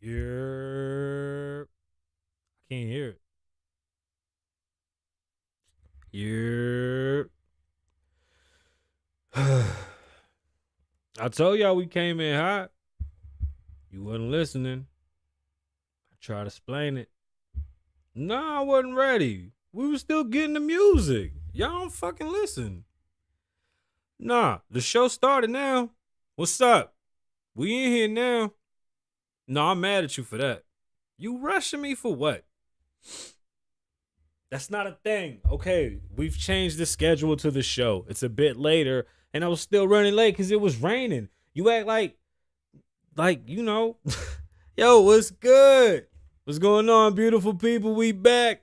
Yeah. I can't hear it. Yeah. I told y'all we came in hot. You wasn't listening. I tried to explain it. Nah, I wasn't ready. We were still getting the music. Y'all don't fucking listen. Nah, the show started now. What's up? We in here now. No, I'm mad at you for that. You rushing me for what? That's not a thing. Okay, we've changed the schedule to the show. It's a bit later, and I was still running late because it was raining. You act like, you know. Yo, what's good? What's going on, beautiful people? We back.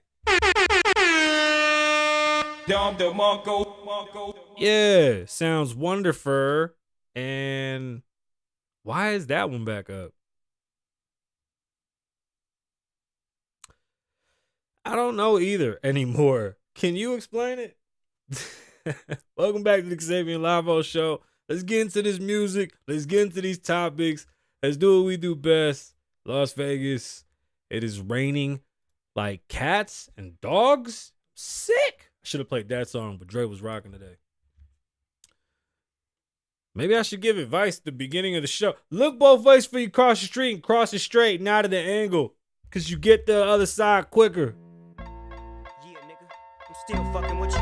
Yeah, sounds wonderful. And why is that one back up? I don't know either anymore. Can you explain it? Welcome back to the Kasabian Lavoe show. Let's get into this music. Let's get into these topics. Let's do what we do best. Las Vegas. It is raining like cats and dogs. Sick. I should have played that song, but Dre was rocking today. Maybe I should give advice at the beginning of the show. Look both ways before you cross the street and cross it straight, not at the angle. Because you get the other side quicker. Yeah, nigga. I'm still fucking with you.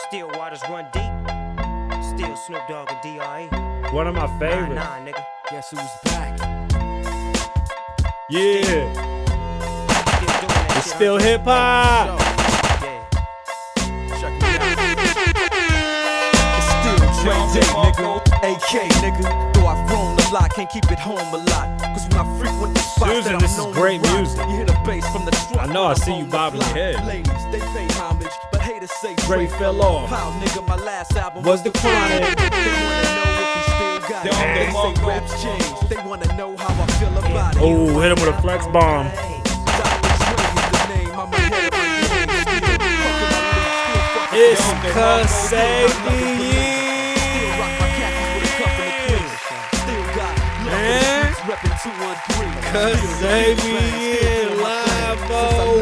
Still waters run deep. Still Snoop Dogg and D.R.E. One of my favorites. Nah, nigga. Guess who's back? Yeah. It's still hip hop. Nigga, AK nigga, though I've grown a lot, can't keep it home a lot. Cause when I frequent the spots Susan, that this I'm is known great to rock, music. you hear the bass from the truck. I know, I see I'm you on bobbing the your head. block. Ladies, they pay homage, but haters say Dre fell off. Pow, nigga, my last album Was the Chronic. They wanna know if he still got it. They say raps change. They wanna know how I feel about it. Oh, hit him with a flex bomb. Dr. Dre is the name. I'm ahead of my game. It's Kasabian. Kasabian Lavoe.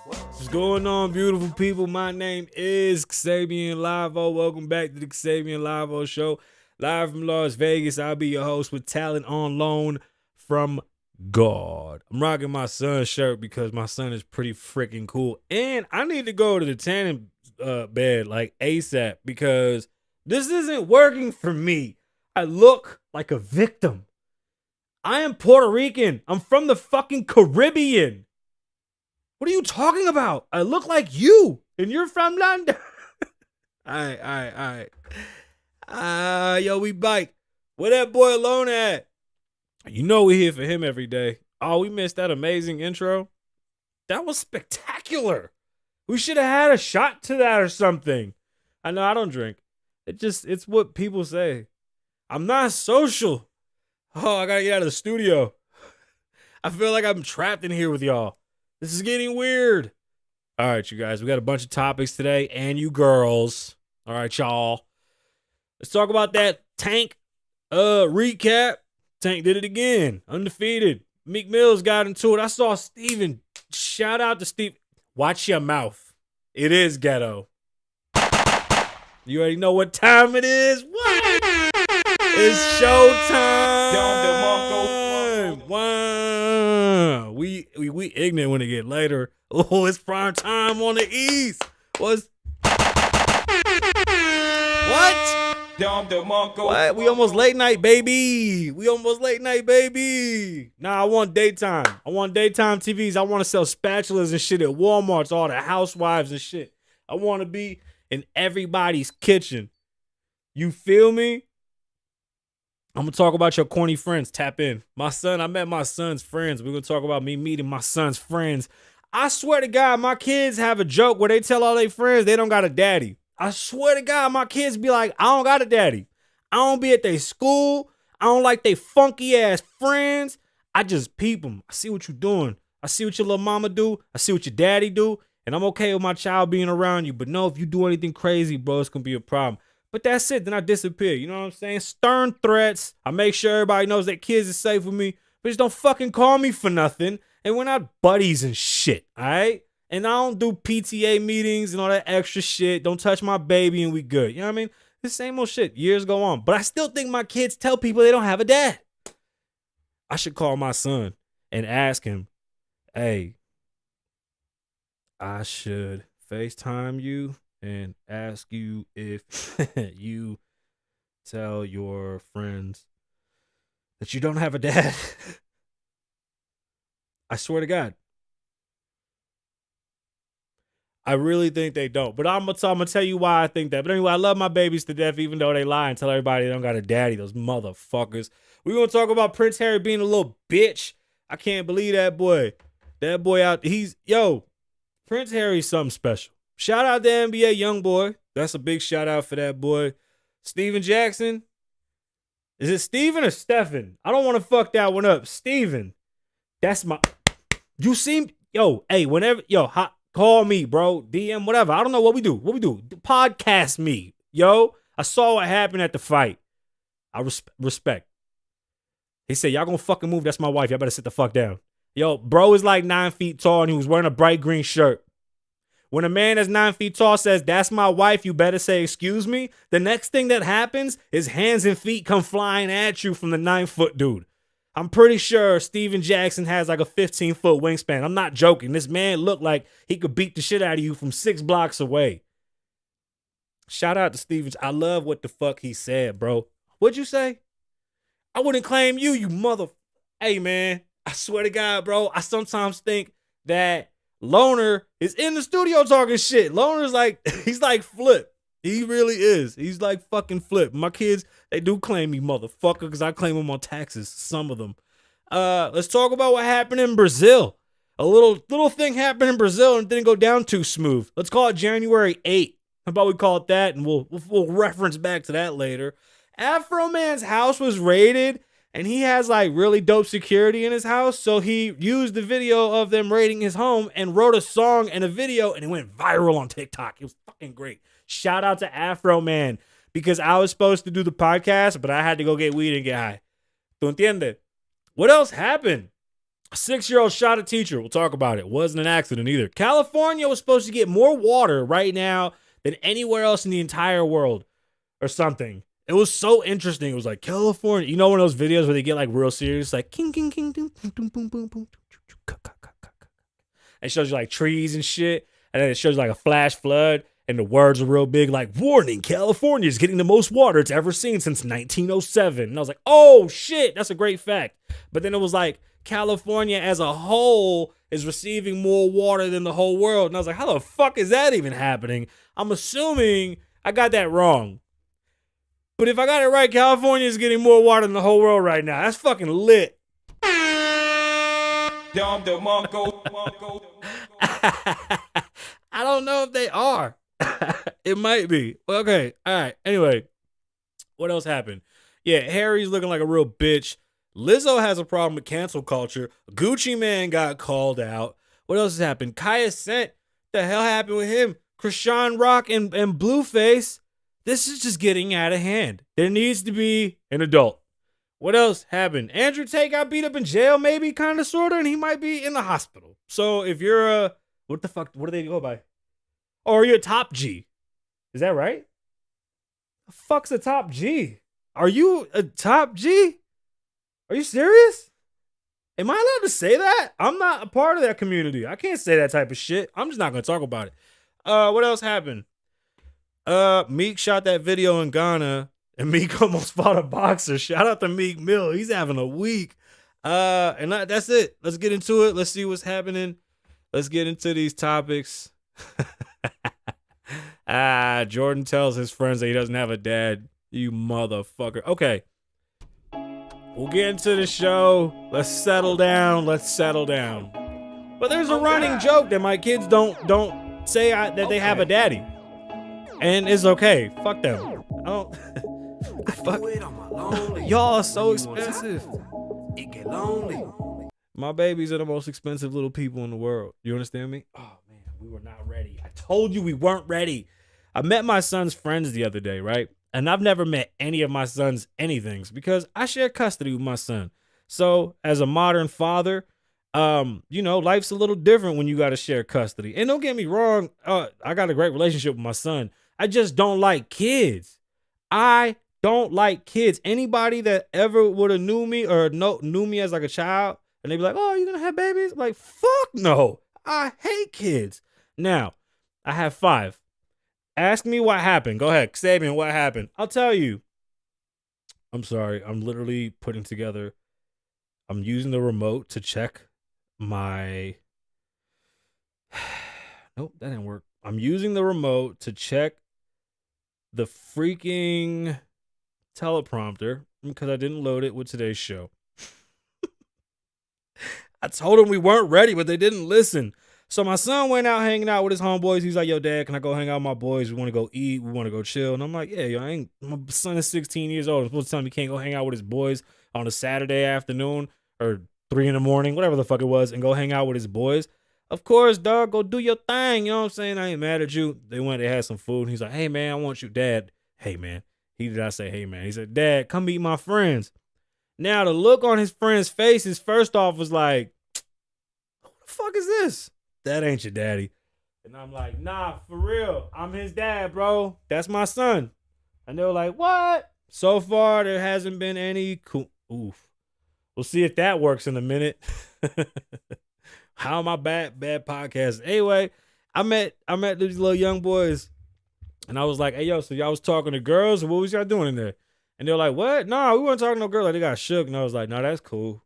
What's going on, beautiful people? My name is Kasabian Lavoe. Welcome back to the Kasabian Lavoe Show. Live from Las Vegas. I'll be your host with talent on loan from God. I'm rocking my son's shirt because my son is pretty freaking cool. And I need to go to the tanning bed like ASAP because this isn't working for me. I look like a victim. I am Puerto Rican. I'm from the fucking Caribbean. What are you talking about? I look like you, and you're from London. All right. Yo, we bike. Where that boy Alone at? You know we're here for him every day. Oh, we missed that amazing intro. That was spectacular. We should have had a shot to that or something. I know I don't drink. It's what people say. I'm not social. Oh, I gotta get out of the studio. I feel like I'm trapped in here with y'all. This is getting weird. All right, you guys, we got a bunch of topics today, and you girls. All right, y'all. Let's talk about that Tank recap. Tank did it again. Undefeated. Meek Mills got into it. I saw Steven. Shout out to Steve. Watch your mouth. It is ghetto. You already know what time it is. What? It's showtime. Wow. We ignorant when it get later. Oh, it's prime time on the East. What? What? We almost late night, baby. Nah, I want daytime. I want daytime TVs. I want to sell spatulas and shit at Walmart's, all the housewives and shit. I want to be in everybody's kitchen. You feel me? I'm going to talk about your corny friends. Tap in. I met my son's friends. We're going to talk about me meeting my son's friends. I swear to God, my kids have a joke where they tell all their friends they don't got a daddy. I swear to God, my kids be like, I don't got a daddy. I don't be at their school. I don't like they funky ass friends. I just peep them. I see what you doing. I see what your little mama do. I see what your daddy do. And I'm okay with my child being around you. But no, if you do anything crazy, bro, it's going to be a problem. But that's it. Then I disappear. You know what I'm saying? Stern threats. I make sure everybody knows that kids are safe with me. But just don't fucking call me for nothing. And we're not buddies and shit. All right? And I don't do PTA meetings and all that extra shit. Don't touch my baby and we good. You know what I mean? The same old shit. Years go on. But I still think my kids tell people they don't have a dad. I should call my son and ask him, hey, I should FaceTime you and ask you if you tell your friends that you don't have a dad. I swear to God. I really think they don't. But I'm gonna tell you why I think that. But anyway, I love my babies to death, even though they lie and tell everybody they don't got a daddy, those motherfuckers. We're gonna talk about Prince Harry being a little bitch. I can't believe that boy. That boy out, Prince Harry's something special. Shout out to NBA Youngboy. That's a big shout out for that boy. Steven Jackson. Is it Steven or Stephen? I don't want to fuck that one up. Steven. That's my. You seem. Yo, hey, whenever. Call me, bro. DM, whatever. I don't know what we do. Podcast me. Yo, I saw what happened at the fight. I respect. He said, y'all gonna fucking move. That's my wife. Y'all better sit the fuck down. Yo, bro is like 9 feet tall and he was wearing a bright green shirt. When a man that's 9 feet tall says, that's my wife, you better say, excuse me. The next thing that happens is hands and feet come flying at you from the 9-foot dude. I'm pretty sure Steven Jackson has like a 15-foot wingspan. I'm not joking. This man looked like he could beat the shit out of you from 6 blocks away. Shout out to Steven. I love what the fuck he said, bro. What'd you say? I wouldn't claim you mother. Hey, man, I swear to God, bro, I sometimes think that Loner is in the studio talking shit. Loner's like, he's like Flip. He really is. He's like fucking Flip. My kids, they do claim me motherfucker because I claim them on taxes, some of them. Let's talk about what happened in Brazil. A little thing happened in Brazil and it didn't go down too smooth. Let's call it January 8th. How about we call it that and we'll reference back to that later. Afro Man's house was raided and he has like really dope security in his house. So he used the video of them raiding his home and wrote a song and a video and it went viral on TikTok. It was fucking great. Shout out to Afro Man because I was supposed to do the podcast, but I had to go get weed and get high. ¿Tú entiendes? What else happened? A 6-year-old shot a teacher. We'll talk about it. Wasn't an accident either. California was supposed to get more water right now than anywhere else in the entire world or something. It was so interesting. It was like California. You know one of those videos where they get like real serious, like king, king, king, boom, boom, boom, boom, boom. It shows you like trees and shit. And then it shows you like a flash flood. And the words are real big, like, warning, California is getting the most water it's ever seen since 1907. And I was like, oh, shit, that's a great fact. But then it was like, California as a whole is receiving more water than the whole world. And I was like, how the fuck is that even happening? I'm assuming I got that wrong. But if I got it right, California is getting more water than the whole world right now. That's fucking lit. I don't know if they are. It might be. Okay. All right. Anyway, what else happened? Yeah, Harry's looking like a real bitch. Lizzo has a problem with cancel culture. Gucci Man got called out. What else has happened? Kaya Cent. The hell happened with him? Krishan Rock and Blueface. This is just getting out of hand. There needs to be an adult. What else happened? Andrew Tate got beat up in jail, maybe, kind of, sort of, and he might be in the hospital. So if you're a, what the fuck, what do they go by? Or you're a top G. Is that right? The fuck's a top G? Are you a top G? Are you serious? Am I allowed to say that? I'm not a part of that community. I can't say that type of shit. I'm just not going to talk about it. What else happened? Meek shot that video in Ghana and Meek almost fought a boxer. Shout out to Meek Mill. He's having a week. And that's it. Let's get into it. Let's see what's happening. Let's get into these topics. Jordan tells his friends that he doesn't have a dad. You motherfucker. Okay. We'll get into the show. Let's settle down. But there's a running joke that my kids don't say that they have a daddy. And it's okay. Fuck them. I don't. Fuck. Y'all are so expensive. It get lonely. My babies are the most expensive little people in the world. You understand me? Oh, man. We were not ready. I told you we weren't ready. I met my son's friends the other day, right? And I've never met any of my son's anythings because I share custody with my son. So as a modern father, life's a little different when you got to share custody. And don't get me wrong. I got a great relationship with my son. I just don't like kids. I don't like kids. Anybody that ever would have knew me or knew me as like a child and they be like, oh, you're going to have babies? I'm like, fuck no. I hate kids. Now, I have 5. Ask me what happened. Go ahead. Kasabian, what happened? I'll tell you. I'm sorry. I'm literally putting together. I'm using the remote to check my. Nope, that didn't work. I'm using the remote to check the freaking teleprompter because I didn't load it with today's show. I told them we weren't ready, but they didn't listen. So my son went out hanging out with his homeboys. He's like, yo, Dad, can I go hang out with my boys? We want to go eat. We want to go chill. And I'm like, yeah, my son is 16 years old. I'm supposed to tell him he can't go hang out with his boys on a Saturday afternoon or 3 a.m, whatever the fuck it was, and go hang out with his boys. Of course, dog, go do your thing. You know what I'm saying? I ain't mad at you. They had some food. And he's like, hey, man, I want you, Dad. Hey, man. He did not say, hey, man. He said, Dad, come meet my friends. Now, the look on his friends' faces, first off, was like, who the fuck is this? That ain't your daddy. And I'm like, nah, for real. I'm his dad, bro. That's my son. And they were like, what? So far, there hasn't been any oof. We'll see if that works in a minute. How am I bad podcast? Anyway, I met these little young boys. And I was like, hey, yo, so y'all was talking to girls? Or what was y'all doing in there? And they were like, what? No, we weren't talking to no girls. Like, they got shook. And I was like, no, that's cool.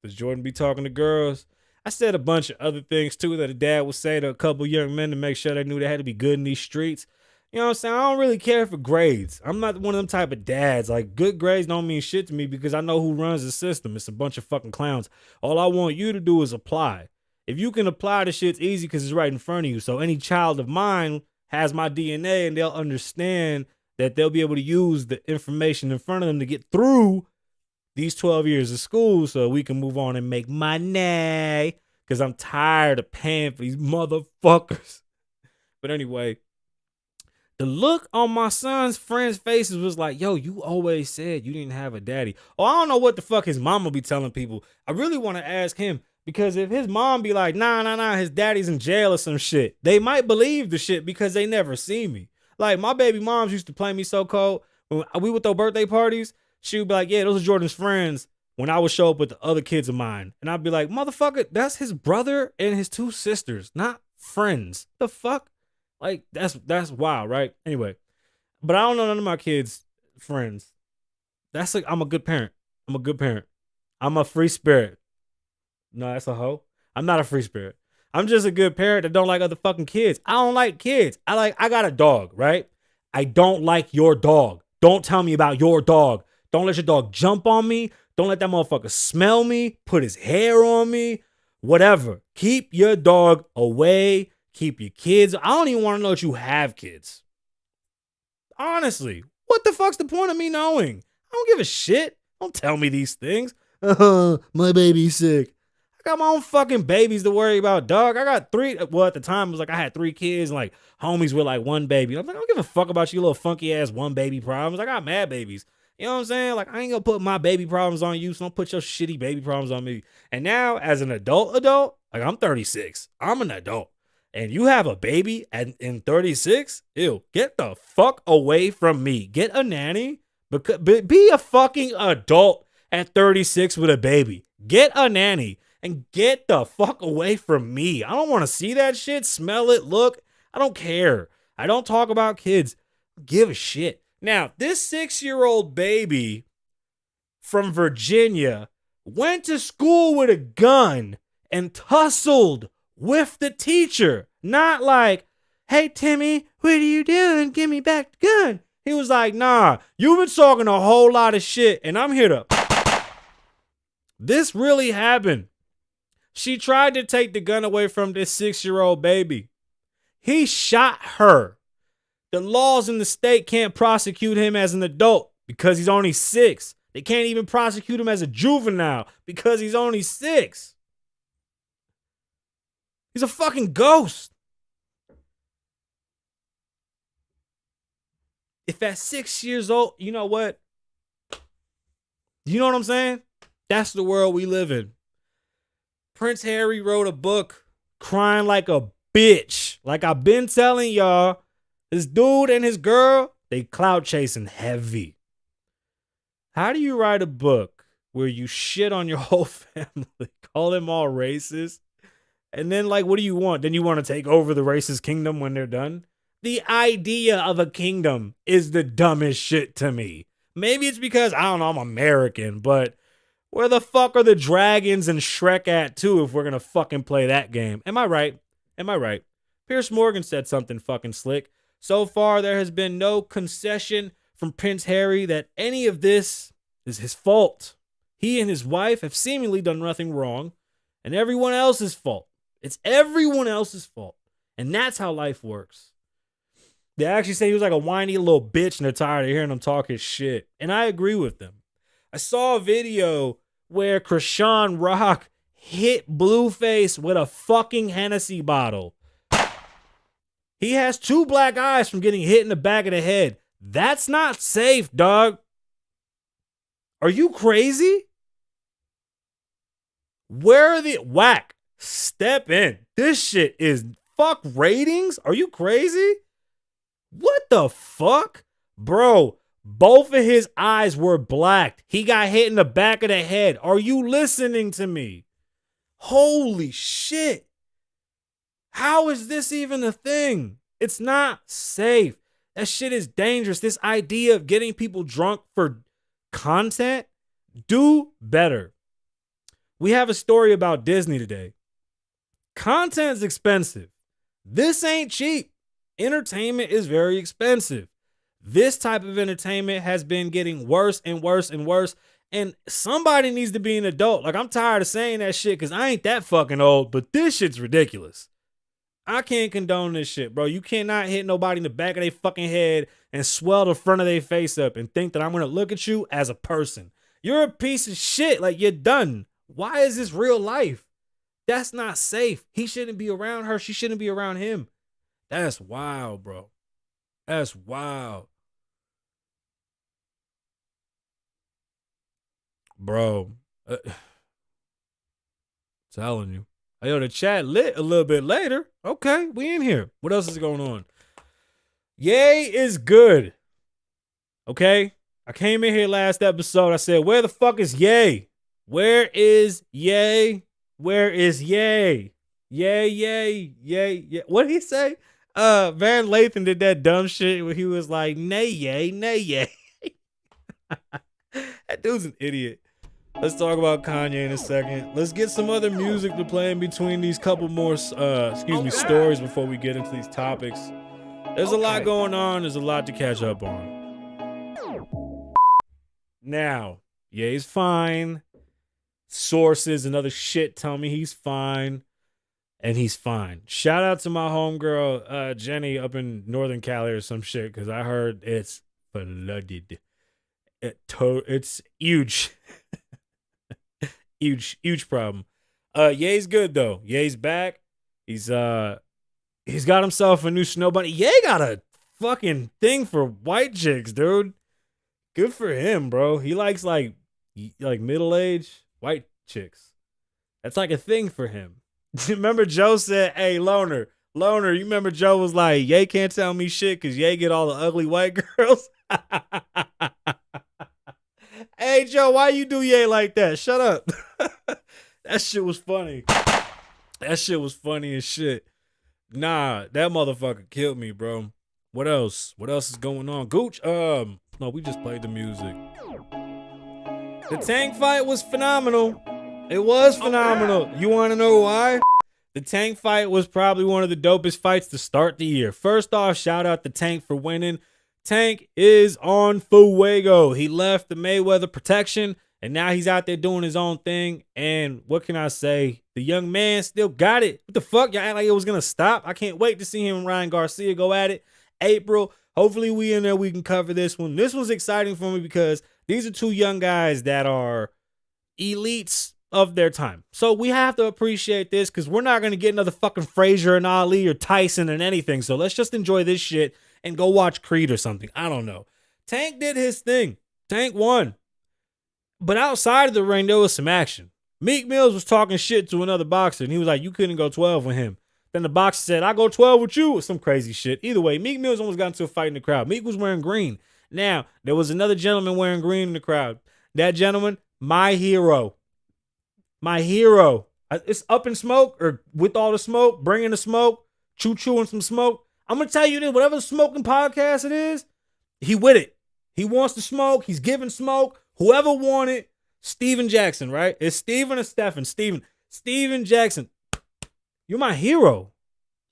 Does Jordan be talking to girls? I said a bunch of other things, too, that a dad would say to a couple young men to make sure they knew they had to be good in these streets. You know what I'm saying? I don't really care for grades. I'm not one of them type of dads. Like, good grades don't mean shit to me because I know who runs the system. It's a bunch of fucking clowns. All I want you to do is apply. If you can apply, the shit's easy because it's right in front of you. So any child of mine has my DNA and they'll understand that they'll be able to use the information in front of them to get through these 12 years of school so we can move on and make money because I'm tired of paying for these motherfuckers. But anyway, the look on my son's friends' faces was like, yo, you always said you didn't have a daddy. Oh, I don't know what the fuck his mama be telling people. I really want to ask him, Because if his mom be like, nah, his daddy's in jail or some shit, they might believe the shit because they never see me. Like, my baby moms used to play me so cold. When we would throw birthday parties, she would be like, yeah, those are Jordan's friends, when I would show up with the other kids of mine. And I'd be like, motherfucker, that's his brother and his 2 sisters, not friends. The fuck? Like, that's wild, right? Anyway, but I don't know none of my kids' friends. That's like, I'm a good parent. I'm a good parent. I'm a free spirit. No, that's a hoe. I'm not a free spirit. I'm just a good parent that don't like other fucking kids. I don't like kids. I got a dog, right? I don't like your dog. Don't tell me about your dog. Don't let your dog jump on me. Don't let that motherfucker smell me, put his hair on me, whatever. Keep your dog away. Keep your kids. I don't even want to know that you have kids. Honestly, what the fuck's the point of me knowing? I don't give a shit. Don't tell me these things. My baby's sick. I got my own fucking babies to worry about, dog. I got 3. Well, at the time, it was like I had 3 kids and like homies with like 1 baby. I'm like, I don't give a fuck about you little funky ass 1 baby problems. I got mad babies. You know what I'm saying? Like, I ain't gonna put my baby problems on you, so don't put your shitty baby problems on me. And now, as an adult, like I'm 36. I'm an adult. And you have a baby in 36? Ew, get the fuck away from me. Get a nanny. Be a fucking adult at 36 with a baby. Get a nanny. And get the fuck away from me. I don't want to see that shit, smell it, look. I don't care. I don't talk about kids. Give a shit. Now, this 6-year-old baby from Virginia went to school with a gun and tussled with the teacher. Not like, hey, Timmy, what are you doing? Give me back the gun. He was like, nah, you've been talking a whole lot of shit, and I'm here to... This really happened. She tried to take the gun away from this 6-year-old baby. He shot her. The laws in the state can't prosecute him as an adult because he's only 6. They can't even prosecute him as a juvenile because he's only 6. He's a fucking ghost. If at 6 years old, you know what? You know what I'm saying? That's the world we live in. Prince Harry wrote a book crying like a bitch. Like I've been telling y'all, this dude and his girl, they clout chasing heavy. How do you write a book where you shit on your whole family, call them all racist, and then like, what do you want? Then you want to take over the racist kingdom when they're done? The idea of a kingdom is the dumbest shit to me. Maybe it's because, I don't know, I'm American, but where the fuck are the dragons and Shrek at too if we're gonna fucking play that game? Am I right? Am I right? Piers Morgan said something fucking slick. So far, there has been no concession from Prince Harry that any of this is his fault. He and his wife have seemingly done nothing wrong, and everyone else's fault. It's everyone else's fault. And that's how life works. They actually say he was like a whiny little bitch and they're tired of hearing him talk his shit. And I agree with them. I saw a video where Krishan Rock hit Blueface with a fucking Hennessy bottle. He has 2 black eyes from getting hit in the back of the head. That's not safe, dog. Are you crazy? Where are the... Whack. Step in. This shit is... Fuck ratings? Are you crazy? What the fuck? Bro, both of his eyes were blacked. He got hit in the back of the head. Are you listening to me? Holy shit. How is this even a thing? It's not safe. That shit is dangerous. This idea of getting people drunk for content, do better. We have a story about Disney today. Content is expensive. This ain't cheap. Entertainment is very expensive. This type of entertainment has been getting worse and worse and worse. And somebody needs to be an adult. Like, I'm tired of saying that shit because I ain't that fucking old, but this shit's ridiculous. I can't condone this shit, bro. You cannot hit nobody in the back of their fucking head and swell the front of their face up and think that I'm going to look at you as a person. You're a piece of shit. Like, you're done. Why is this real life? That's not safe. He shouldn't be around her. She shouldn't be around him. That's wild, bro. That's wild. Bro. Telling you. Hey, yo, the chat lit a little bit later. Okay, we in here. What else is going on? Yay is good. Okay? I came in here last episode. I said, where the fuck is Yay? Where is Yay? Where is Yay? Yay, yay, yay, yay. What did he say? Van Lathan did that dumb shit where he was like, nay, yay, nay, yay. That dude's an idiot. Let's talk about Kanye in a second. Let's get some other music to play in between these couple more, stories before we get into these topics. There's a lot going on. There's a lot to catch up on. Now, Ye's fine. Sources and other shit tell me he's fine. And he's fine. Shout out to my homegirl, Jenny, up in Northern Cali or some shit, because I heard it's flooded. It's huge. huge problem. Ye's good though. Ye's back. He's got himself a new snow bunny. Ye got a fucking thing for white chicks, dude. Good for him, bro. He likes like middle-aged white chicks. That's like a thing for him. Remember Joe said, hey, Loner, you remember Joe was like, Ye can't tell me shit because Ye get all the ugly white girls? Hey, Joe, why you do Ye like that? Shut up. That shit was funny. That shit was funny as shit. Nah, that motherfucker killed me, bro. What else? What else is going on? Gooch, no, we just played the music. The tank fight was phenomenal. It was phenomenal. You want to know why? The Tank fight was probably one of the dopest fights to start the year. First off, shout out to Tank for winning. Tank is on fuego. He left the Mayweather protection, and now he's out there doing his own thing. And what can I say? The young man still got it. What the fuck? Y'all act like it was going to stop? I can't wait to see him and Ryan Garcia go at it. April, hopefully we in there. We can cover this one. This was exciting for me because these are two young guys that are elites of their time. So we have to appreciate this because we're not going to get another fucking Frazier and Ali or Tyson and anything. So let's just enjoy this shit and go watch Creed or something. I don't know. Tank did his thing. Tank won. But outside of the ring, there was some action. Meek Mills was talking shit to another boxer and he was like, you couldn't go 12 with him. Then the boxer said, I go 12 with you, or some crazy shit. Either way, Meek Mills almost got into a fight in the crowd. Meek was wearing green. Now, there was another gentleman wearing green in the crowd. That gentleman, my hero. My hero. It's Up in Smoke or With All the Smoke, Bringing the Smoke, chewing some smoke. I'm going to tell you this, whatever smoking podcast it is, he with it. He wants to smoke. He's giving smoke. Whoever wanted, Steven Jackson, right? It's Steven or Stephen? Steven Jackson. You're my hero.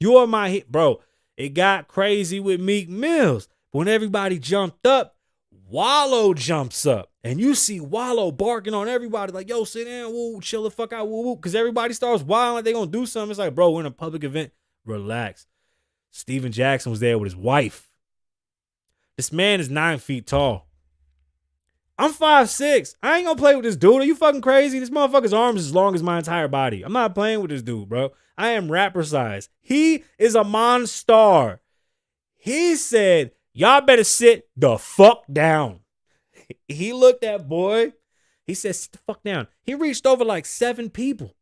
You are my bro. It got crazy with Meek Mills. When everybody jumped up, Wallow jumps up. And you see Wallow barking on everybody like, yo, sit down, woo, chill the fuck out, woo, woo. Because everybody starts wilding like they going to do something. It's like, bro, we're in a public event. Relax. Steven Jackson was there with his wife. This man is 9 feet tall. I'm 5'6". I ain't going to play with this dude. Are you fucking crazy? This motherfucker's arms is as long as my entire body. I'm not playing with this dude, bro. I am rapper size. He is a monster. He said, y'all better sit the fuck down. He looked at boy. He said, sit the fuck down. He reached over like 7 people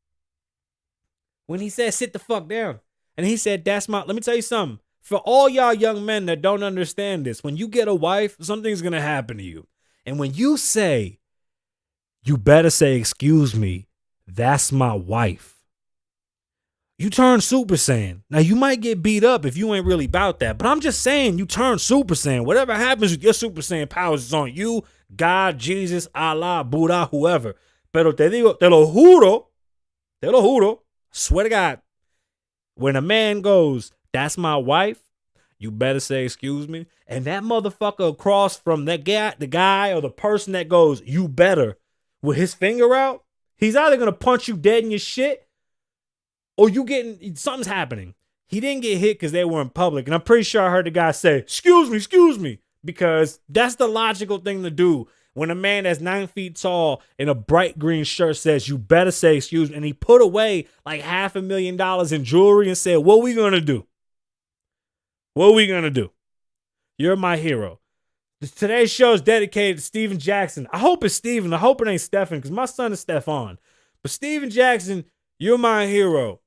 when he said, sit the fuck down. And he said, let me tell you something. For all y'all young men that don't understand this, when you get a wife, something's going to happen to you. And when you say, you better say, excuse me, that's my wife. You turn Super Saiyan. Now, you might get beat up if you ain't really about that. But I'm just saying, you turn Super Saiyan. Whatever happens with your Super Saiyan powers is on you, God, Jesus, Allah, Buddha, whoever. Pero te digo, te lo juro, swear to God, when a man goes, that's my wife, you better say, excuse me. And that motherfucker across from that guy, the guy or the person that goes, you better, with his finger out, he's either going to punch you dead in your shit or something's happening. He didn't get hit because they were in public. And I'm pretty sure I heard the guy say, excuse me, because that's the logical thing to do. When a man that's 9 feet tall in a bright green shirt says, you better say excuse me. And he put away like $500,000 in jewelry and said, what we going to do? What we going to do? You're my hero. Today's show is dedicated to Steven Jackson. I hope it's Steven. I hope it ain't Stefan because my son is Stefan. But Steven Jackson, You're my hero.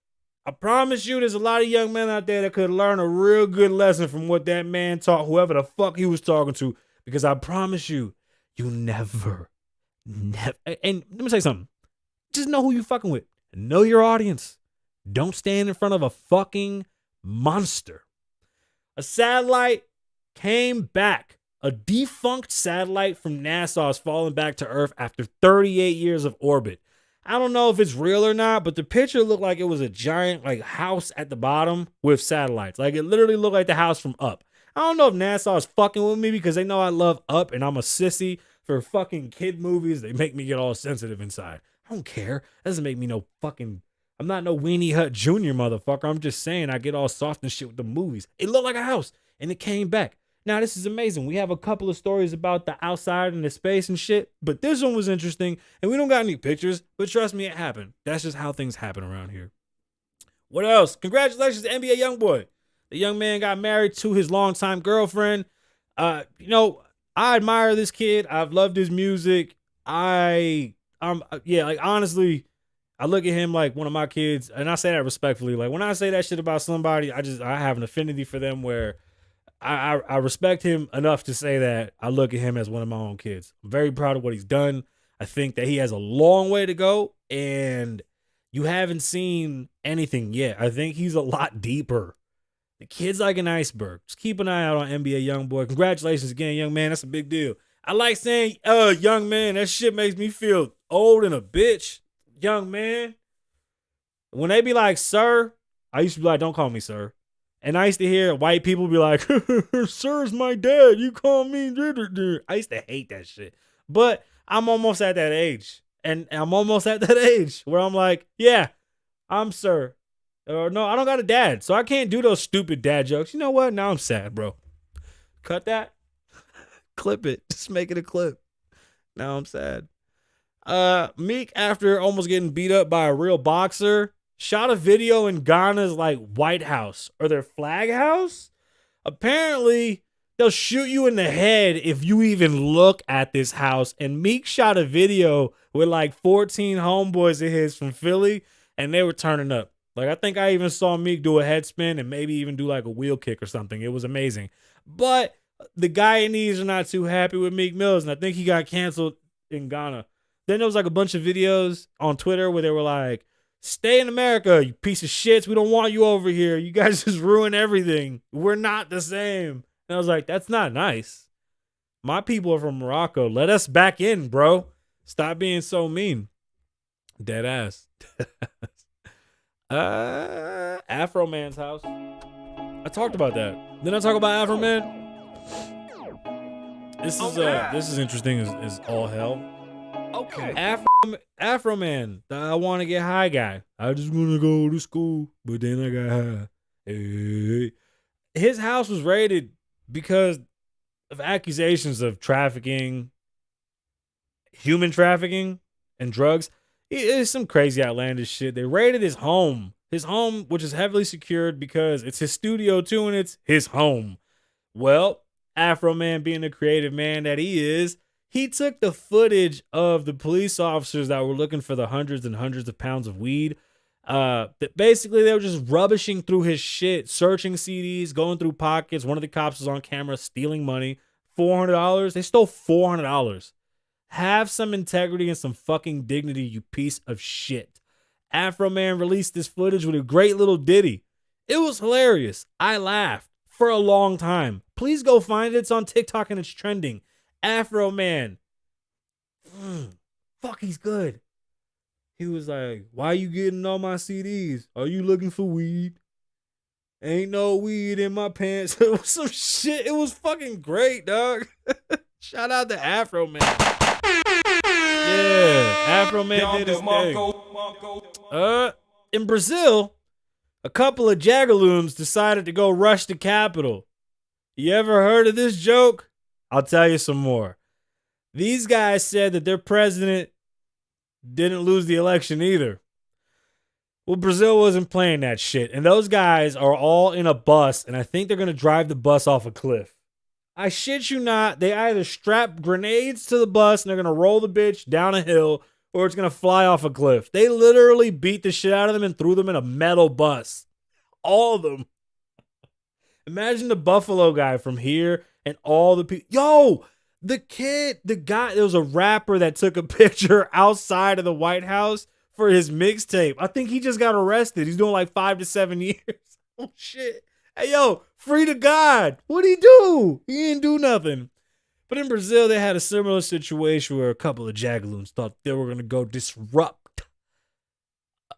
I promise you there's a lot of young men out there that could learn a real good lesson from what that man taught whoever the fuck he was talking to. Because I promise you, you never. And let me say something. Just know who you fucking with. Know your audience. Don't stand in front of a fucking monster. A satellite came back. A defunct satellite from NASA is falling back to Earth after 38 years of orbit. I don't know if it's real or not, but the picture looked like it was a giant like house at the bottom with satellites. Like it literally looked like the house from Up. I don't know if NASA is fucking with me because they know I love Up and I'm a sissy for fucking kid movies. They make me get all sensitive inside. I don't care. That doesn't make me no fucking... I'm not no Weenie Hut Jr. motherfucker. I'm just saying I get all soft and shit with the movies. It looked like a house and it came back. Now, this is amazing. We have a couple of stories about the outside and the space and shit, but this one was interesting, and we don't got any pictures, but trust me, it happened. That's just how things happen around here. What else? Congratulations to NBA YoungBoy. The young man got married to his longtime girlfriend. I admire this kid. I've loved his music. Honestly, I look at him like one of my kids, and I say that respectfully. Like when I say that shit about somebody, I have an affinity for them where I respect him enough to say that I look at him as one of my own kids. I'm very proud of what he's done. I think that he has a long way to go, and you haven't seen anything yet. I think he's a lot deeper. The kid's like an iceberg. Just keep an eye out on NBA YoungBoy. Congratulations again, young man. That's a big deal. I like saying, young man. That shit makes me feel old and a bitch. Young man. When they be like, sir, I used to be like, don't call me sir. And I used to hear white people be like, sir's my dad. You call me. I used to hate that shit. But I'm almost at that age. And I'm almost at that age where I'm like, yeah, I'm sir. Or no, I don't got a dad. So I can't do those stupid dad jokes. You know what? Now I'm sad, bro. Cut that. Clip it. Just make it a clip. Now I'm sad. Meek, after almost getting beat up by a real boxer, shot a video in Ghana's like White House or their flag house. Apparently, they'll shoot you in the head if you even look at this house. And Meek shot a video with like 14 homeboys of his from Philly, and they were turning up. Like, I think I even saw Meek do a head spin and maybe even do like a wheel kick or something. It was amazing. But the Guyanese are not too happy with Meek Mills, and I think he got canceled in Ghana. Then there was like a bunch of videos on Twitter where they were like, stay in America, you piece of shits. We don't want you over here. You guys just ruin everything. We're not the same. And I was like, that's not nice. My people are from Morocco. Let us back in, bro. Stop being so mean. Dead ass. Afro Man's house. I talked about that. Didn't I talk about Afro Man? This is interesting as all hell. Okay. Afro Man, the I want to get high guy. I just want to go to school, but then I got high. Hey. His house was raided because of accusations of trafficking, human trafficking, and drugs. It's some crazy outlandish shit. They raided his home, which is heavily secured because it's his studio too, and it's his home. Well, Afro Man, being the creative man that he is, he took the footage of the police officers that were looking for the hundreds and hundreds of pounds of weed. That basically they were just rubbishing through his shit, searching CDs, going through pockets. One of the cops was on camera stealing money. $400. They stole $400. Have some integrity and some fucking dignity, you piece of shit. Afro Man released this footage with a great little ditty. It was hilarious. I laughed for a long time. Please go find it. It's on TikTok and it's trending. Afro Man. Fuck, he's good. He was like, why you getting all my CDs? Are you looking for weed? Ain't no weed in my pants. It was some shit. It was fucking great, dog. Shout out to Afro Man. Yeah, Afro Man did his thing. In Brazil, a couple of jagaloons decided to go rush the Capitol. You ever heard of this joke? I'll tell you some more. These guys said that their president didn't lose the election either. Well, Brazil wasn't playing that shit. And those guys are all in a bus, and I think they're going to drive the bus off a cliff. I shit you not. They either strap grenades to the bus, and they're going to roll the bitch down a hill, or it's going to fly off a cliff. They literally beat the shit out of them and threw them in a metal bus. All of them. Imagine the Buffalo guy from here and all the people. Yo, the guy, there was a rapper that took a picture outside of the White House for his mixtape. I think he just got arrested. He's doing like 5 to 7 years. Oh, shit. Hey, yo, free to God. What'd he do? He didn't do nothing. But in Brazil, they had a similar situation where a couple of jagaloons thought they were going to go disrupt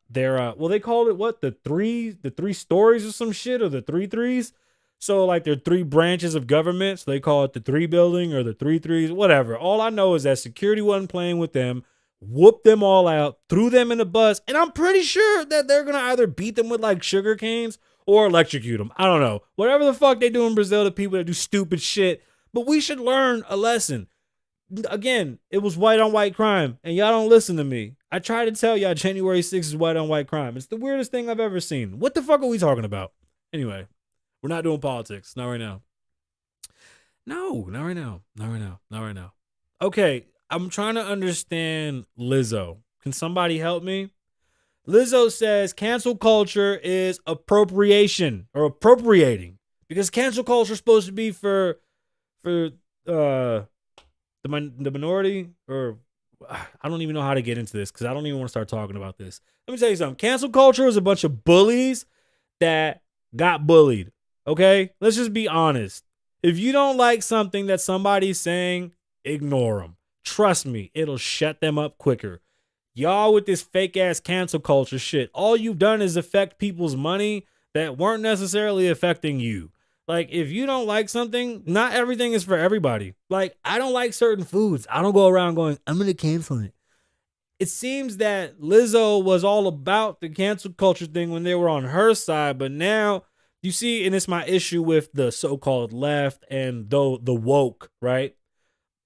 their, they called it what? The three stories or some shit, or the three threes. So like there are 3 branches of government. So they call it the 3 building or the 3 threes, whatever. All I know is that security wasn't playing with them, whooped them all out, threw them in the bus. And I'm pretty sure that they're going to either beat them with like sugar canes or electrocute them. I don't know. Whatever the fuck they do in Brazil to people that do stupid shit. But we should learn a lesson. Again, it was white on white crime, and y'all don't listen to me. I try to tell y'all January 6th is white on white crime. It's the weirdest thing I've ever seen. What the fuck are we talking about? Anyway, we're not doing politics. Not right now. No, not right now. Not right now. Not right now. Okay, I'm trying to understand Lizzo. Can somebody help me? Lizzo says cancel culture is appropriation or appropriating, because cancel culture is supposed to be for the minority, or I don't even know how to get into this because I don't even want to start talking about this. Let me tell you something. Cancel culture is a bunch of bullies that got bullied. Okay? Let's just be honest. If you don't like something that somebody's saying, ignore them. Trust me, it'll shut them up quicker. Y'all with this fake ass cancel culture shit, all you've done is affect people's money that weren't necessarily affecting you. Like, if you don't like something, not everything is for everybody. Like, I don't like certain foods. I don't go around going, I'm going to cancel it. It seems that Lizzo was all about the cancel culture thing when they were on her side, but now you see, and it's my issue with the so-called left and the woke, right?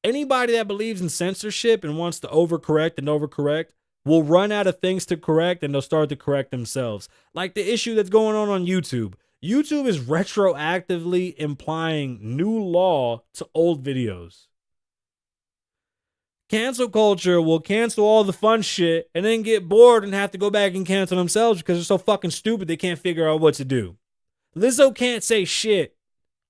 Anybody that believes in censorship and wants to overcorrect will run out of things to correct, and they'll start to correct themselves. Like the issue that's going on YouTube. YouTube is retroactively implying new law to old videos. Cancel culture will cancel all the fun shit and then get bored and have to go back and cancel themselves because they're so fucking stupid they can't figure out what to do. Lizzo can't say shit.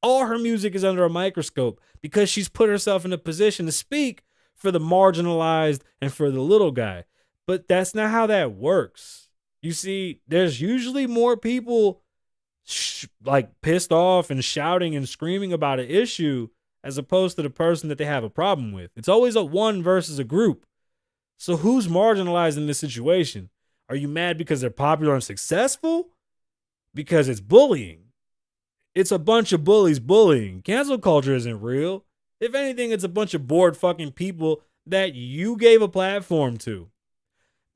All her music is under a microscope because she's put herself in a position to speak for the marginalized and for the little guy. But that's not how that works. You see, there's usually more people like pissed off and shouting and screaming about an issue as opposed to the person that they have a problem with. It's always a one versus a group. So who's marginalized in this situation? Are you mad because they're popular and successful? Because it's bullying. It's a bunch of bullies bullying. Cancel culture isn't real. If anything, it's a bunch of bored fucking people that you gave a platform to.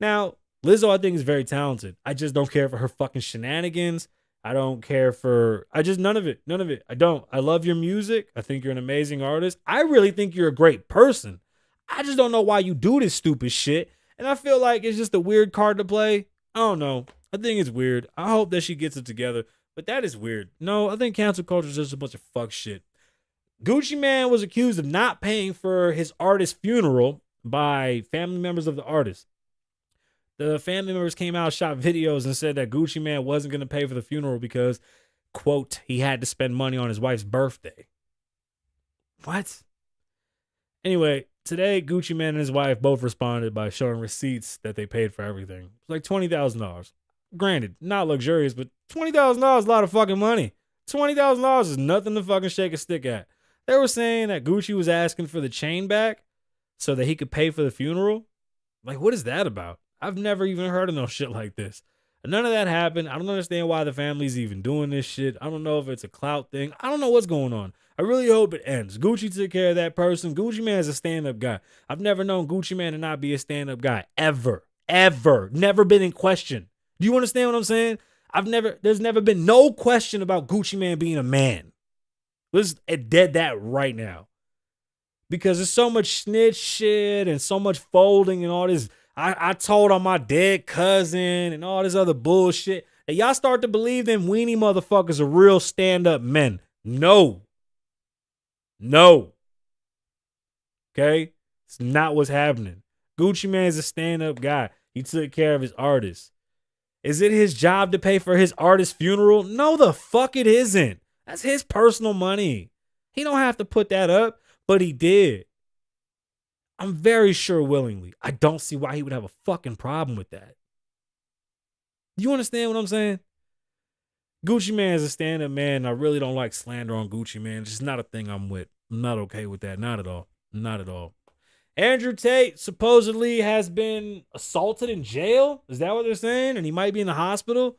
Now, Lizzo, I think, is very talented. I just don't care for her fucking shenanigans. I don't care for, none of it. I don't. I love your music. I think you're an amazing artist. I really think you're a great person. I just don't know why you do this stupid shit. And I feel like it's just a weird card to play. I don't know. I think it's weird. I hope that she gets it together. But that is weird. No, I think cancel culture is just a bunch of fuck shit. Gucci Mane was accused of not paying for his artist's funeral by family members of the artist. The family members came out, shot videos, and said that Gucci Mane wasn't going to pay for the funeral because, quote, he had to spend money on his wife's birthday. What? Anyway, today, Gucci Mane and his wife both responded by showing receipts that they paid for everything. It's like $20,000. Granted, not luxurious, but $20,000 is a lot of fucking money. $20,000 is nothing to fucking shake a stick at. They were saying that Gucci was asking for the chain back so that he could pay for the funeral. Like, what is that about? I've never even heard of no shit like this. None of that happened. I don't understand why the family's even doing this shit. I don't know if it's a clout thing. I don't know what's going on. I really hope it ends. Gucci took care of that person. Gucci Mane is a stand-up guy. I've never known Gucci Mane to not be a stand-up guy. Ever. Never been in question. Do you understand what I'm saying? There's never been no question about Gucci Mane being a man. Let's dead that right now. Because there's so much snitch shit and so much folding and all this. I told on my dead cousin and all this other bullshit. And y'all start to believe them weenie motherfuckers are real stand-up men. No. Okay? It's not what's happening. Gucci Mane's a stand-up guy. He took care of his artists. Is it his job to pay for his artist's funeral? No, the fuck it isn't. That's his personal money. He don't have to put that up, but he did. I'm very sure willingly. I don't see why he would have a fucking problem with that. You understand what I'm saying? Gucci Mane is a stand-up man, and I really don't like slander on Gucci Mane. It's just not a thing I'm with. I'm not okay with that. Not at all. Not at all. Andrew Tate supposedly has been assaulted in jail. Is that what they're saying? And he might be in the hospital?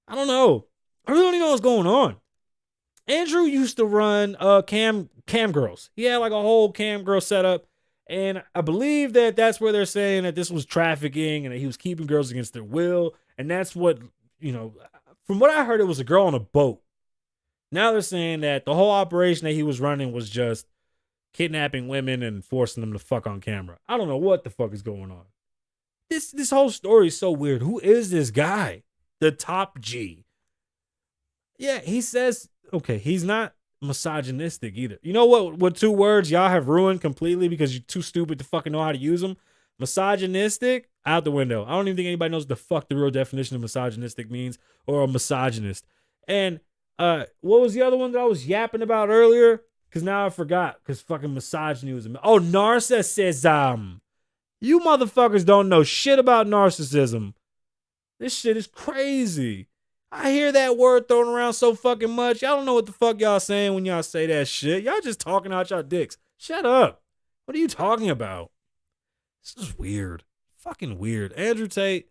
I don't know. I really don't even know what's going on. Andrew used to run cam girls. He had like a whole cam girl setup. And I believe that that's where they're saying that this was trafficking and that he was keeping girls against their will. And that's what, from what I heard, it was a girl on a boat. Now they're saying that the whole operation that he was running was just kidnapping women and forcing them to fuck on camera. I don't know what the fuck is going on. This whole story is so weird. Who is this guy? The top G. Yeah, he says, okay, he's not misogynistic either. You know what 2 words y'all have ruined completely because you're too stupid to fucking know how to use them? Misogynistic, out the window. I don't even think anybody knows what the fuck the real definition of misogynistic means or a misogynist. And what was the other one that I was yapping about earlier? Because now I forgot. Because fucking misogyny was narcissism. You motherfuckers don't know shit about narcissism. This shit is crazy. I hear that word thrown around so fucking much. Y'all don't know what the fuck y'all saying when y'all say that shit. Y'all just talking out y'all dicks. Shut up. What are you talking about? This is weird. Fucking weird. Andrew Tate,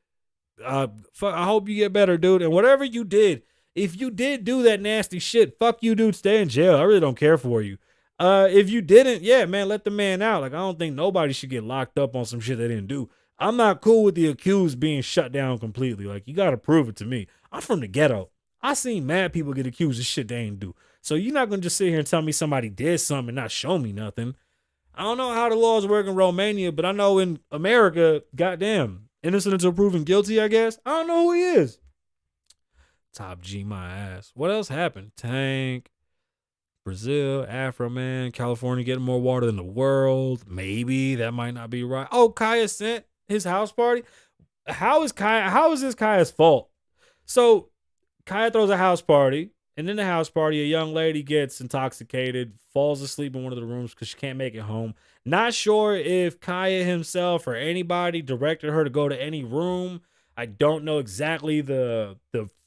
I hope you get better, dude. And whatever you did, if you did do that nasty shit, fuck you, dude. Stay in jail. I really don't care for you. If you didn't, yeah, man, let the man out. Like, I don't think nobody should get locked up on some shit they didn't do. I'm not cool with the accused being shut down completely. Like, you got to prove it to me. I'm from the ghetto. I seen mad people get accused of shit they ain't do. So you're not going to just sit here and tell me somebody did something and not show me nothing. I don't know how the laws work in Romania, but I know in America, goddamn, innocent until proven guilty, I guess. I don't know who he is. Top G my ass. What else happened? Tank, Brazil, Afro Man, California getting more water than the world. Maybe that might not be right. Oh, Kaya sent his house party. How is this Kaya's fault? So Kaya throws a house party, and in the house party, a young lady gets intoxicated, falls asleep in one of the rooms because she can't make it home. Not sure if Kaya himself or anybody directed her to go to any room. I don't know exactly the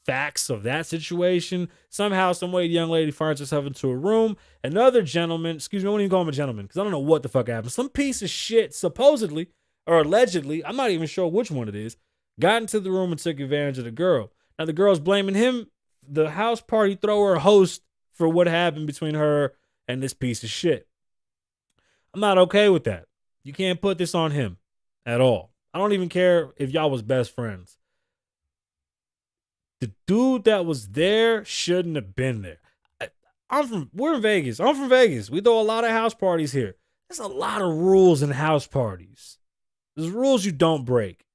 facts of that situation. Somehow, some way, the young lady finds herself into a room. Another gentleman, excuse me, I won't even call him a gentleman because I don't know what the fuck happened. Some piece of shit, supposedly or allegedly, I'm not even sure which one it is, got into the room and took advantage of the girl. Now, the girl's blaming him, the house party thrower host, for what happened between her and this piece of shit. I'm not okay with that. You can't put this on him at all. I don't even care if y'all was best friends. The dude that was there shouldn't have been there. We're in Vegas. I'm from Vegas. We throw a lot of house parties here. There's a lot of rules in house parties. There's rules you don't break.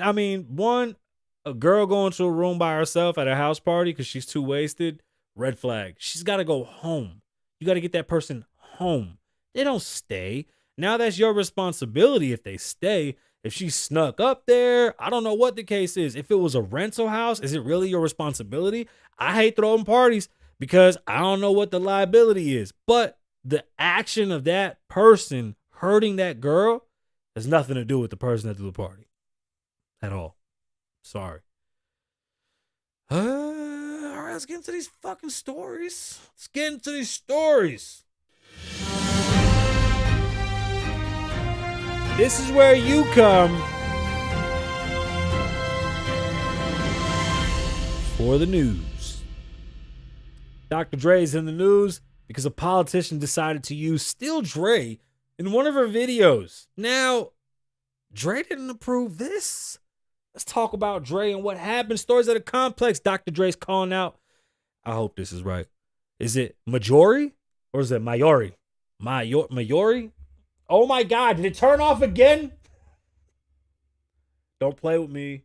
I mean, one, a girl going to a room by herself at a house party because she's too wasted, red flag. She's got to go home. You got to get that person home. They don't stay. Now that's your responsibility if they stay. If she snuck up there, I don't know what the case is. If it was a rental house, is it really your responsibility? I hate throwing parties because I don't know what the liability is. But the action of that person hurting that girl has nothing to do with the person that threw the party at all. Sorry. All right, let's get into these fucking stories. This is where you come for the news. Dr. Dre's in the news because a politician decided to use Still Dre in one of her videos. Now, Dre didn't approve this. Let's talk about Dre and what happened. Stories that are complex. Dr. Dre's calling out. I hope this is right. Is it Majori or is it Mayori? Mayori? Oh my God, did it turn off again? Don't play with me.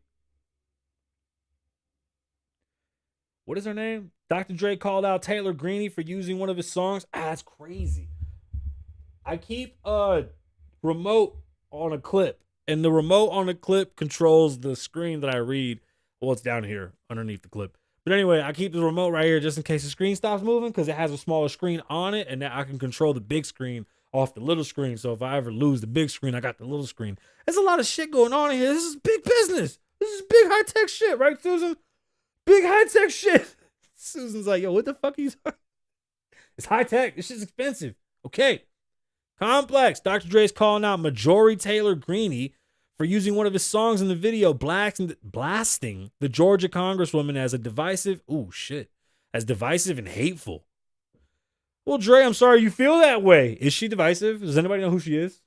What is her name? Dr. Dre called out Taylor Greene for using one of his songs. That's crazy. I keep remote on a clip, and the remote on the clip controls the screen that I read. Well, it's down here underneath the clip. But anyway, I keep the remote right here just in case the screen stops moving because it has a smaller screen on it, and now I can control the big screen off the little screen. So if I ever lose the big screen, I got the little screen. There's a lot of shit going on in here. This is big business. This is big high-tech shit, right, Susan? Big high-tech shit. Susan's like, yo, what the fuck are you talking? It's high-tech. This shit's expensive. Okay. Complex. Dr. Dre's calling out Marjorie Taylor Greene for using one of his songs in the video, blasting the Georgia congresswoman as divisive and hateful. Well, Dre, I'm sorry you feel that way. Is she divisive? Does anybody know who she is?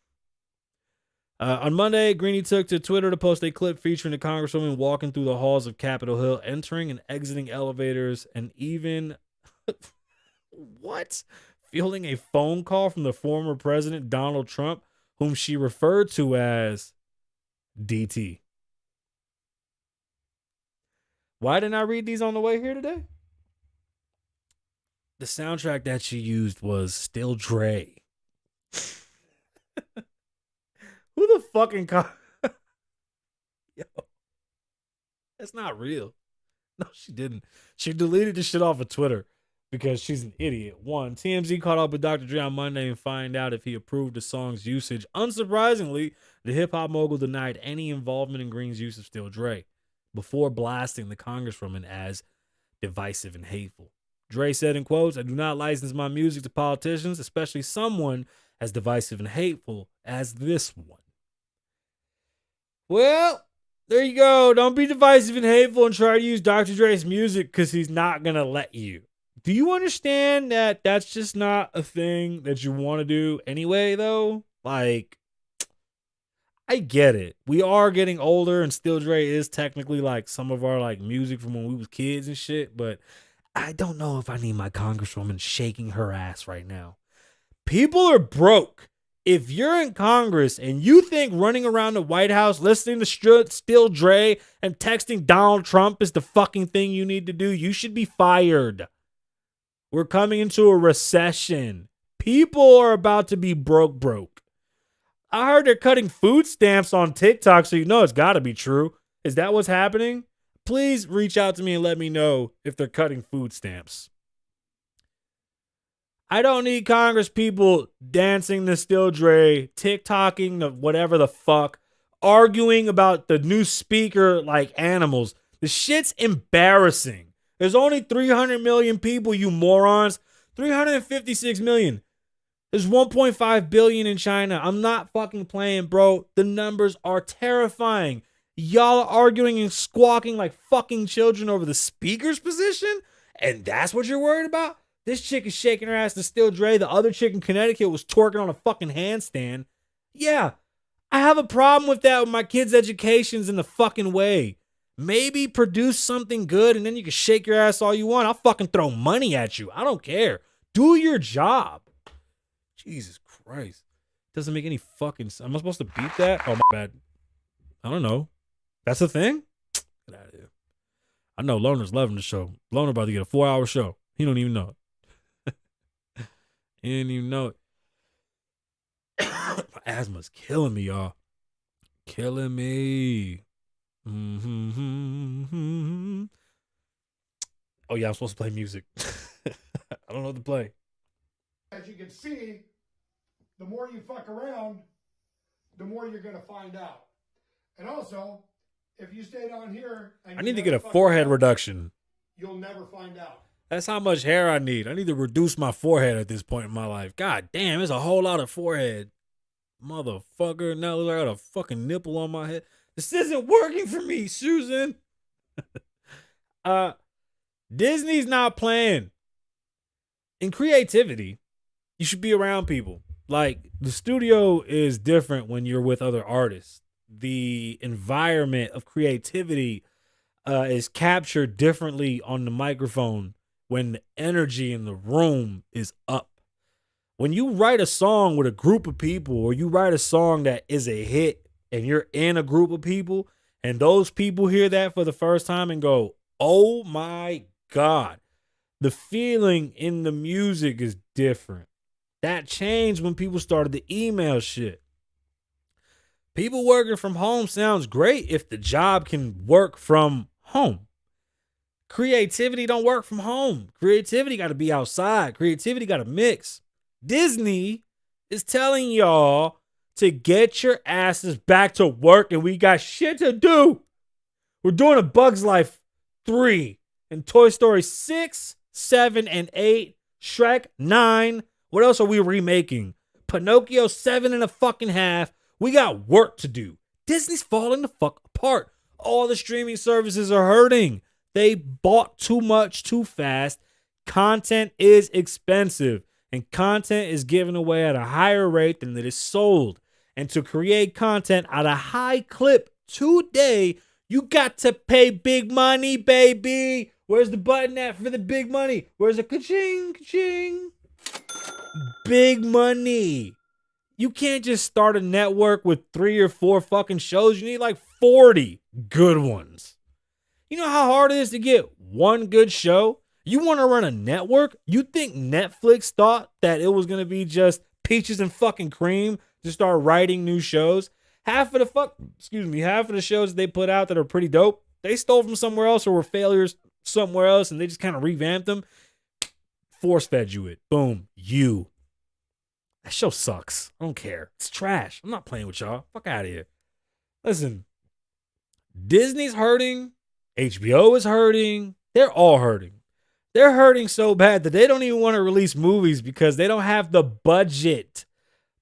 On Monday, Greene took to Twitter to post a clip featuring the congresswoman walking through the halls of Capitol Hill, entering and exiting elevators, and even fielding a phone call from the former president, Donald Trump, whom she referred to as DT. Why didn't I read these on the way here today? The soundtrack that she used was Still Dre. Who the fucking Yo, that's not real. No, she didn't. She deleted the shit off of Twitter because she's an idiot. One, TMZ caught up with Dr. Dre on Monday and find out if he approved the song's usage. Unsurprisingly, the hip-hop mogul denied any involvement in Greene's use of Still Dre before blasting the congresswoman as divisive and hateful. Dre said in quotes, "I do not license my music to politicians, especially someone as divisive and hateful as this one." Well, there you go. Don't be divisive and hateful and try to use Dr. Dre's music because he's not going to let you. Do you understand that that's just not a thing that you want to do anyway, though? Like, I get it. We are getting older, and Still Dre is technically like some of our like music from when we was kids and shit, but I don't know if I need my congresswoman shaking her ass right now. People are broke. If you're in Congress and you think running around the White House listening to Still Dre and texting Donald Trump is the fucking thing you need to do, you should be fired. We're coming into a recession. People are about to be broke. I heard they're cutting food stamps on TikTok, so you know it's got to be true. Is that what's happening? Please reach out to me and let me know if they're cutting food stamps. I don't need Congress people dancing to Still Dre, TikToking to whatever the fuck, arguing about the new speaker like animals. The shit's embarrassing. There's only 300 million people, you morons. 356 million. There's 1.5 billion in China. I'm not fucking playing, bro. The numbers are terrifying. Y'all are arguing and squawking like fucking children over the speaker's position? And that's what you're worried about? This chick is shaking her ass to Still Dre. The other chick in Connecticut was twerking on a fucking handstand. Yeah, I have a problem with that with my kids' education's in the fucking way. Maybe produce something good and then you can shake your ass all you want. I'll fucking throw money at you. I don't care. Do your job. Jesus Christ. Doesn't make any fucking sense. Am I supposed to beat that? Oh, my bad. I don't know. That's a thing? Get out of here. I know Loner's loving the show. Loner about to get a 4-hour show. He don't even know it. He didn't even know it. My asthma's killing me, y'all. Killing me. Mm-hmm. Oh, yeah, I'm supposed to play music. I don't know what to play. As you can see, the more you fuck around, the more you're going to find out. And also, if you stay down here... and I need to get a forehead reduction. You'll never find out. That's how much hair I need. I need to reduce my forehead at this point in my life. God damn, there's a whole lot of forehead. Motherfucker. Now I got a fucking nipple on my head. This isn't working for me, Susan. Disney's not playing. In creativity, you should be around people. Like, the studio is different when you're with other artists. The environment of creativity is captured differently on the microphone when the energy in the room is up. When you write a song with a group of people, or you write a song that is a hit and you're in a group of people and those people hear that for the first time and go, oh my God, the feeling in the music is different. That changed when people started to email shit. People working from home sounds great if the job can work from home. Creativity don't work from home. Creativity got to be outside. Creativity got to mix. Disney is telling y'all to get your asses back to work and we got shit to do. We're doing A Bug's Life 3 and Toy Story 6, 7, and 8, Shrek 9. What else are we remaking? Pinocchio 7 and a fucking half. We got work to do. Disney's falling the fuck apart. All the streaming services are hurting. They bought too much too fast. Content is expensive, and content is given away at a higher rate than it is sold. And to create content at a high clip today, you got to pay big money, baby. Where's the button at for the big money? Where's the ka-ching, ka-ching? Big money. You can't just start a network with 3 or 4 fucking shows. You need like 40 good ones. You know how hard it is to get one good show? You want to run a network? You think Netflix thought that it was going to be just peaches and fucking cream to start writing new shows? Half of the shows they put out that are pretty dope, they stole from somewhere else or were failures somewhere else and they just kind of revamped them. Force fed you it. Boom. You. That show sucks. I don't care. It's trash. I'm not playing with y'all. Fuck out of here. Listen, Disney's hurting. HBO is hurting. They're all hurting. They're hurting so bad that they don't even want to release movies because they don't have the budget.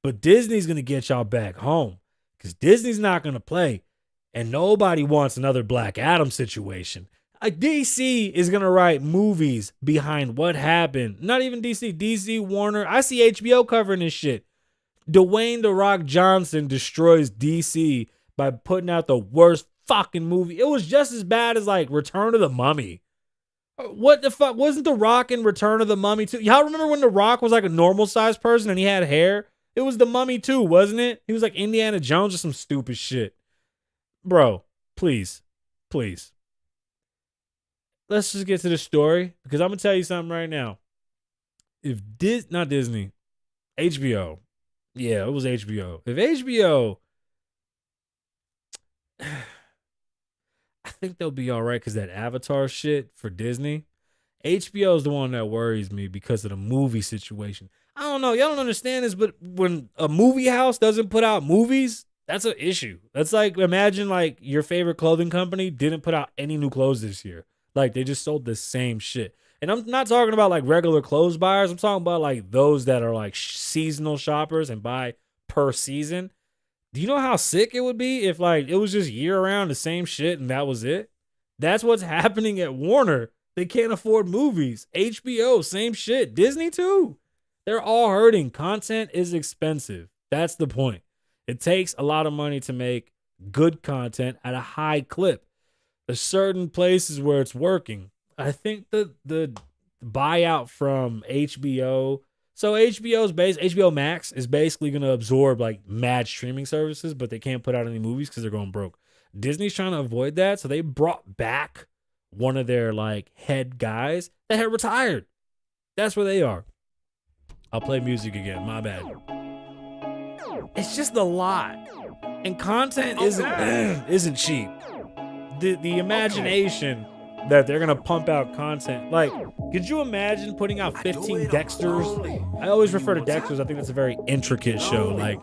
But Disney's going to get y'all back home because Disney's not going to play. And nobody wants another Black Adam situation. DC is going to write movies behind what happened. Not even DC. DC, Warner. I see HBO covering this shit. Dwayne "The Rock" Johnson destroys DC by putting out the worst fucking movie. It was just as bad as like Return of the Mummy. What the fuck? Wasn't The Rock in Return of the Mummy too? Y'all remember when The Rock was like a normal sized person and he had hair? It was The Mummy too, wasn't it? He was like Indiana Jones or some stupid shit. Bro, please. Let's just get to the story because I'm going to tell you something right now. Not Disney, HBO. Yeah, it was HBO. If HBO, I think they'll be all right because that Avatar shit for Disney. HBO is the one that worries me because of the movie situation. I don't know. Y'all don't understand this, but when a movie house doesn't put out movies, that's an issue. That's like, imagine like your favorite clothing company didn't put out any new clothes this year. Like they just sold the same shit. And I'm not talking about like regular clothes buyers. I'm talking about like those that are like seasonal shoppers and buy per season. Do you know how sick it would be if like it was just year round the same shit and that was it? That's what's happening at Warner. They can't afford movies. HBO, same shit. Disney too. They're all hurting. Content is expensive. That's the point. It takes a lot of money to make good content at a high clip. There's certain places where it's working. I think the buyout from HBO. So HBO Max is basically going to absorb like mad streaming services, but they can't put out any movies because they're going broke. Disney's trying to avoid that, so they brought back one of their like head guys that had retired. That's where they are. I'll play music again. My bad. It's just a lot, and content isn't cheap. The imagination that they're gonna pump out content. Like, could you imagine putting out 15 Dexters? I always refer to Dexters. I think that's a very intricate show. Like,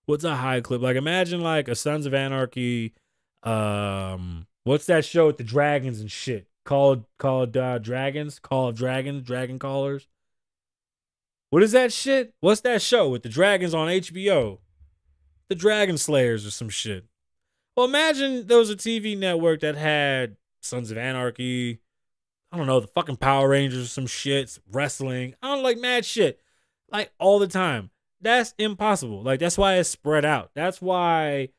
what's a high clip? Like, imagine like a Sons of Anarchy. What's that show with the dragons and shit? Called Dragons? Call of Dragons? Dragon Callers? What is that shit? What's that show with the dragons on HBO? The Dragon Slayers or some shit. Well, imagine there was a TV network that had Sons of Anarchy, I don't know, the fucking Power Rangers or some shit, wrestling, I don't know, like mad shit, like all the time. That's impossible. Like, that's why it's spread out. That's why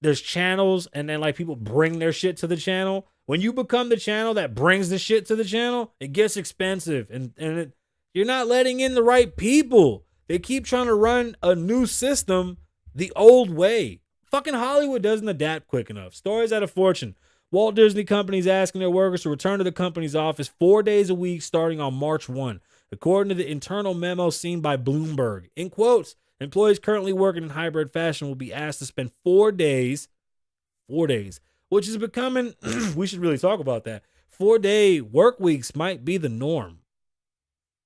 there's channels and then like people bring their shit to the channel. When you become the channel that brings the shit to the channel, it gets expensive and you're not letting in the right people. They keep trying to run a new system the old way. Fucking Hollywood doesn't adapt quick enough. Stories at a fortune. Walt Disney Company's asking their workers to return to the company's office 4 days a week starting on March 1. According to the internal memo seen by Bloomberg. In quotes, Employees currently working in hybrid fashion will be asked to spend 4 days, which is becoming, we should really talk about that. 4-day work weeks might be the norm.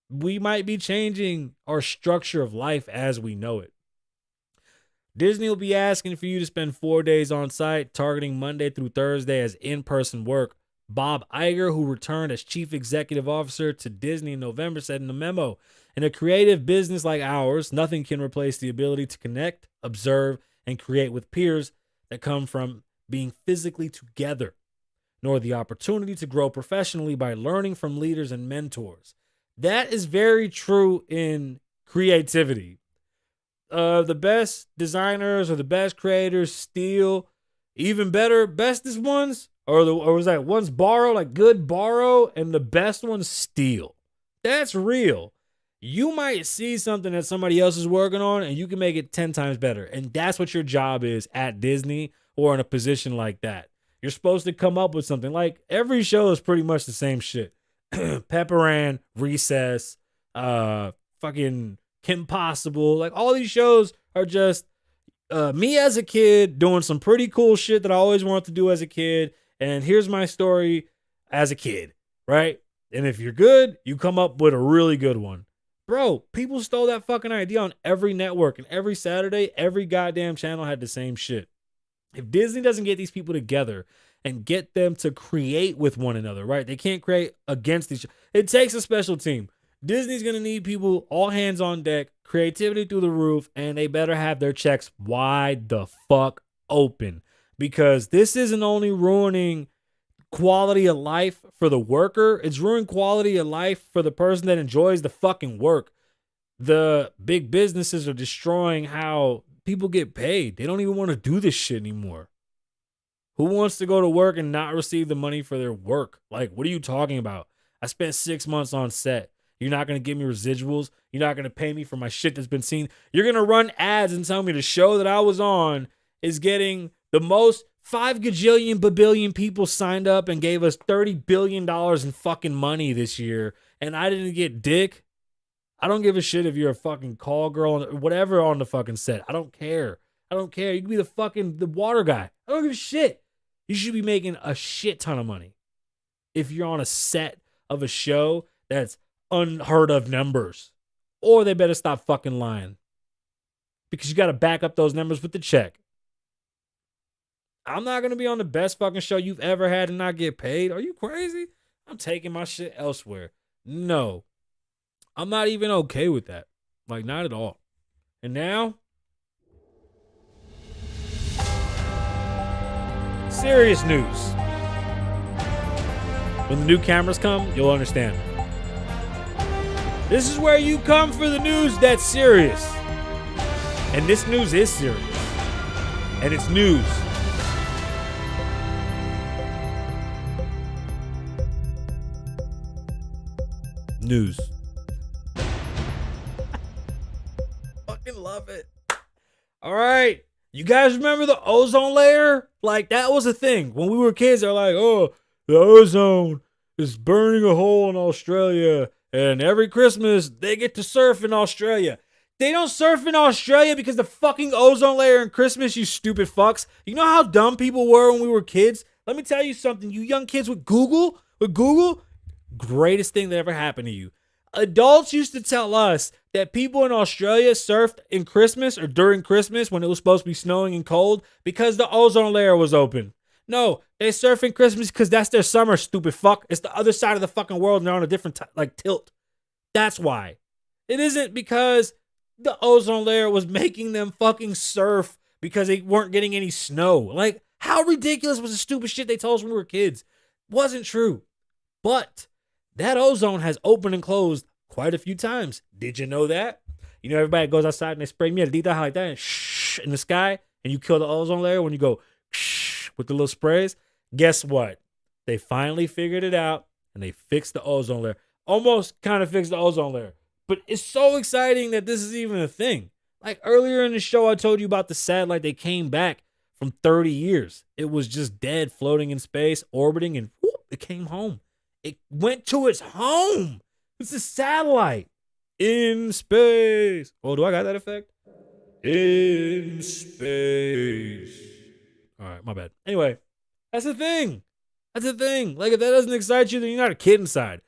We might be changing our structure of life as we know it. Disney will be asking for you to spend 4 days on site, targeting Monday through Thursday as in-person work. Bob Iger, who returned as chief executive officer to Disney in November, said in a memo, "In a creative business like ours, nothing can replace the ability to connect, observe, and create with peers that come from being physically together, nor the opportunity to grow professionally by learning from leaders and mentors." That is very true in creativity. The best designers or the best creators steal. Even better, bestest ones, or was that ones borrow, like good borrow, and the best ones steal. That's real. You might see something that somebody else is working on and you can make it 10 times better. And that's what your job is at Disney or in a position like that. You're supposed to come up with something. Like every show is pretty much the same shit. Pepper Ann, Recess, fucking Kim Possible. Like all these shows are just me as a kid doing some pretty cool shit that I always wanted to do as a kid. And here's my story as a kid, right? And if you're good, you come up with a really good one. Bro, people stole that fucking idea on every network, and every Saturday, every goddamn channel had the same shit. If Disney doesn't get these people together and get them to create with one another, right? They can't create against each other. It takes a special team. Disney's going to need people all hands on deck, creativity through the roof, and they better have their checks wide the fuck open, because this isn't only ruining quality of life for the worker, it's ruining quality of life for the person that enjoys the fucking work. The big businesses are destroying how people get paid. They don't even want to do this shit anymore. Who wants to go to work and not receive the money for their work? Like, what are you talking about? I spent 6 months on set. You're not going to give me residuals. You're not going to pay me for my shit that's been seen. You're going to run ads and tell me the show that I was on is getting the most 5 gajillion babillion people signed up and gave us $30 billion in fucking money this year, and I didn't get dick. I don't give a shit if you're a fucking call girl or whatever on the fucking set. I don't care. I don't care. You can be the water guy. I don't give a shit. You should be making a shit ton of money if you're on a set of a show that's unheard of numbers. Or they better stop fucking lying, because you got to back up those numbers with the check. I'm not going to be on the best fucking show you've ever had and not get paid. Are you crazy? I'm taking my shit elsewhere. No. I'm not even okay with that. Like, not at all. And now, serious news. When the new cameras come, you'll understand. This is where you come for the news that's serious. And this news is serious. And it's news. News. Fucking love it. All right. You guys remember the ozone layer? Like, that was a thing. When we were kids, they're like, oh, the ozone is burning a hole in Australia. And every Christmas, they get to surf in Australia. They don't surf in Australia because the fucking ozone layer in Christmas, you stupid fucks. You know how dumb people were when we were kids? Let me tell you something. You young kids with Google, greatest thing that ever happened to you. Adults used to tell us that people in Australia surfed in Christmas or during Christmas when it was supposed to be snowing and cold because the ozone layer was open. No, they surf in Christmas because that's their summer, stupid fuck. It's the other side of the fucking world and they're on a different tilt. That's why. It isn't because the ozone layer was making them fucking surf because they weren't getting any snow. Like, how ridiculous was the stupid shit they told us when we were kids? Wasn't true. But that ozone has opened and closed quite a few times. Did you know that? You know, everybody goes outside and they spray mierdita like that and shh in the sky, and you kill the ozone layer when you go shh with the little sprays. Guess what? They finally figured it out and they fixed the ozone layer. Almost kind of fixed the ozone layer. But it's so exciting that this is even a thing. Like earlier in the show, I told you about the satellite. They came back from 30 years. It was just dead, floating in space, orbiting, and whoop, it came home. It went to its home. It's a satellite in space. Oh, do I got that effect? in space. All right, my bad. Anyway, that's the thing. That's the thing. Like, if that doesn't excite you, then you're not a kid inside.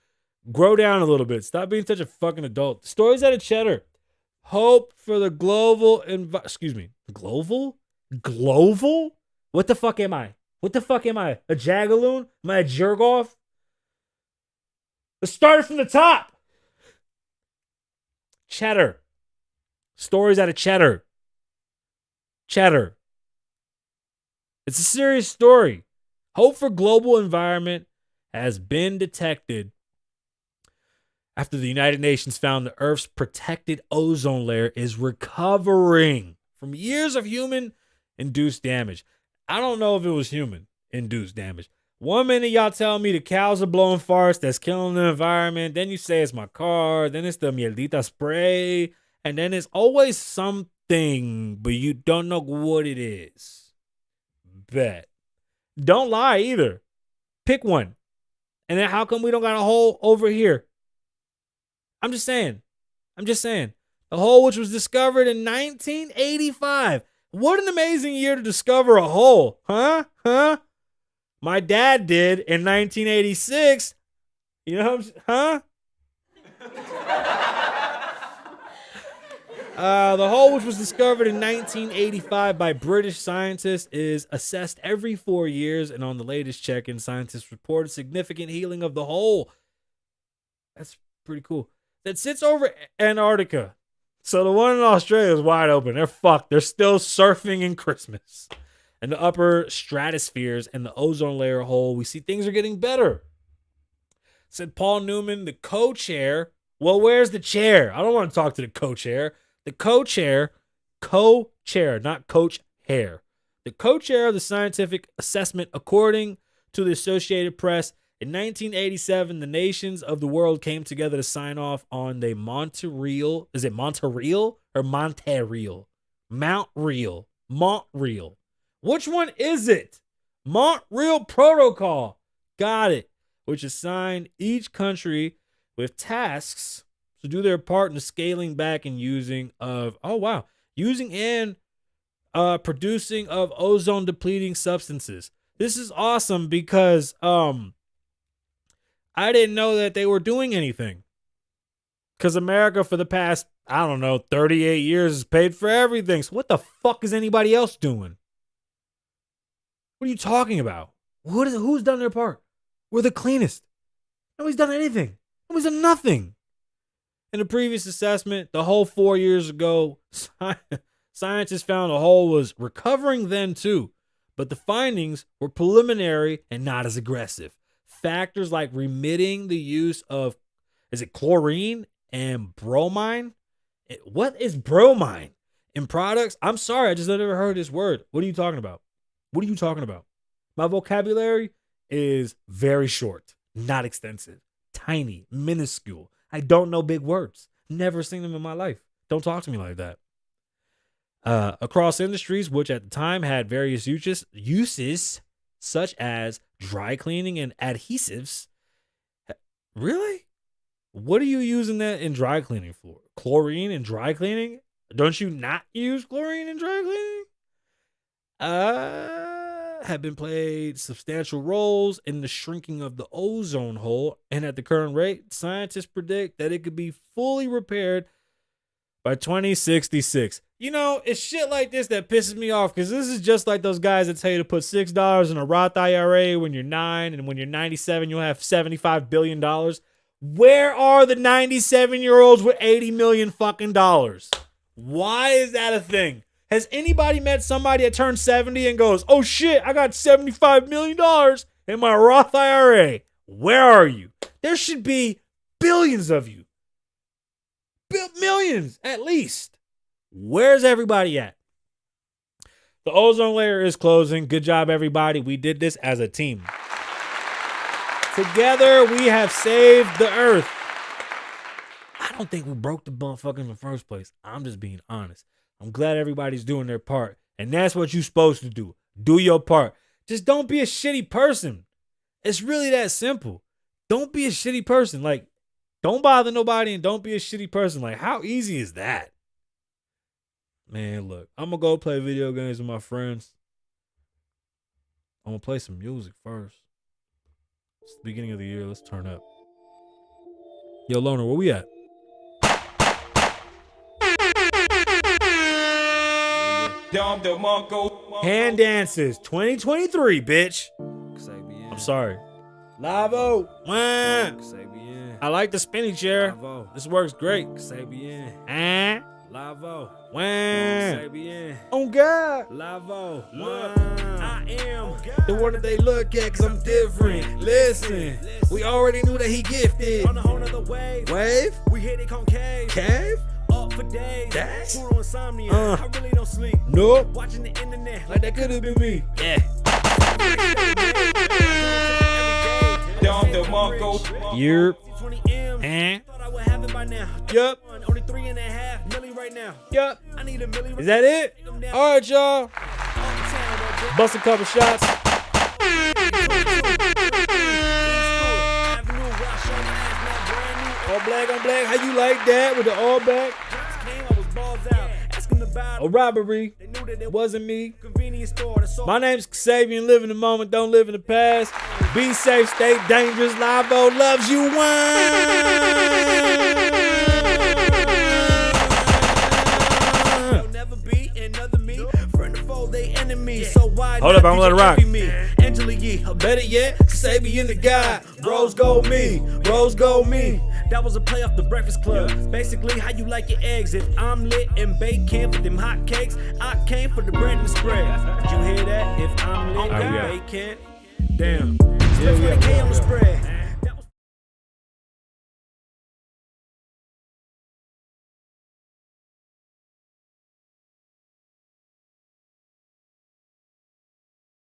Grow down a little bit. Stop being such a fucking adult. Stories out of cheddar. Hope for the global excuse me. Global? Global? What the fuck am I? What the fuck am I? A jagaloon? Am I a jerk off? Let's start from the top. Cheddar. Stories out of cheddar. Cheddar. It's a serious story. Hope for global environment has been detected after the United Nations found the Earth's protected ozone layer is recovering from years of human-induced damage. I don't know if it was human-induced damage. One minute y'all tell me the cows are blowing farts that's killing the environment. Then you say it's my car. Then it's the mierdita spray. And then it's always something, but you don't know what it is. Bet. Don't lie either. Pick one. And then how come we don't got a hole over here? I'm just saying. The hole which was discovered in 1985. What an amazing year to discover a hole. Huh? My dad did in 1986. You know what I'm the hole, which was discovered in 1985 by British scientists, is assessed every 4 years, and on the latest check-in, scientists reported significant healing of the hole. That's pretty cool. That sits over Antarctica. So the one in Australia is wide open. They're fucked. They're still surfing in Christmas. In the upper stratospheres and the ozone layer hole, we see things are getting better. Said Paul Newman, the co-chair. Well, where's the chair? I don't want to talk to the co-chair. The co-chair, not coach hair. The co-chair of the scientific assessment, according to the Associated Press, in 1987, the nations of the world came together to sign off on the Montreal. Is it Montreal or Montreal? Montreal. Which one is it? Montreal Protocol. Got it. Which assigned each country with tasks to do their part in the scaling back and using and producing of ozone depleting substances. This is awesome because I didn't know that they were doing anything. Because America for the past, 38 years has paid for everything. So what the fuck is anybody else doing? What are you talking about? Who's done their part? We're the cleanest. Nobody's done anything. Nobody's done nothing. In the previous assessment, the hole 4 years ago, scientists found the hole was recovering then too, but the findings were preliminary and not as aggressive. Factors like remitting the use of, chlorine and bromine? What is bromine? In products? I'm sorry, I just never heard this word. What are you talking about? My vocabulary is very short, not extensive, tiny, minuscule. I don't know big words. Never seen them in my life. Don't talk to me like that. Across industries, which at the time had various uses such as dry cleaning and adhesives. Really? What are you using that in dry cleaning for? Chlorine in dry cleaning? Don't you not use chlorine in dry cleaning? Have been played substantial roles in the shrinking of the ozone hole, and at the current rate, scientists predict that it could be fully repaired by 2066. It's shit like this that pisses me off, because this is just like those guys that tell you to put $6 in a Roth IRA when you're 9, and when you're 97, you'll have $75 billion. Where are the 97-year-olds with $80 million fucking dollars? Why is that a thing? Has anybody met somebody that turned 70 and goes, oh shit, I got $75 million in my Roth IRA? Where are you? There should be billions of you. Millions, at least. Where's everybody at? The ozone layer is closing. Good job, everybody. We did this as a team. Together, we have saved the earth. I don't think we broke the motherfucker in the first place. I'm just being honest. I'm glad everybody's doing their part. And that's what you're supposed to do. Do your part. Just don't be a shitty person. It's really that simple. Don't be a shitty person. Like, don't bother nobody and don't be a shitty person. Like, how easy is that? Man, look, I'm gonna go play video games with my friends. I'm gonna play some music first. It's the beginning of the year. Let's turn up. Yo, Loner, where we at? Hand dances 2023, bitch. Kasabian. I'm sorry. Lavoe. Wah. Kasabian. I like the spinning chair. Lavoe. This works great. Kasabian. Ah. Lavoe. Wah. Kasabian. Oh, God. Lavoe. Look. I am The one that they look at, cause I'm different. Listen, we already knew that he gifted. on a whole nother wave. Wave? We hit it concave. Cave? Up for days. Dash? Pseudo insomnia. Uh. I really don't sleep. Nope. Watching the internet. Like that could have been me. Yeah. Year. 20 M's. Eh? Thought I would have it by now. Yup. Only 3.5 milli right now. Yup. I need a milli. Is that it? All right, y'all. Bust a couple shots. All black on black. How you like that with the all back? A robbery. Wasn't me. My name's Kasabian. Live in the moment, don't live in the past. Be safe, stay dangerous. Lavoe loves you. Never be another me. Friend or foe, they enemy. So why Hold not up, I'm did gonna you rock. envy me? Angela Yee, or better yet, Kasabian the guy. Bros go me, bros go me. That was a play off the Breakfast Club. Basically, how you like your eggs. If I'm lit and bacon for them hot cakes, I came for the bread and the spread. Did you hear that? If I'm lit and bacon, damn. Spent 20K on the spread.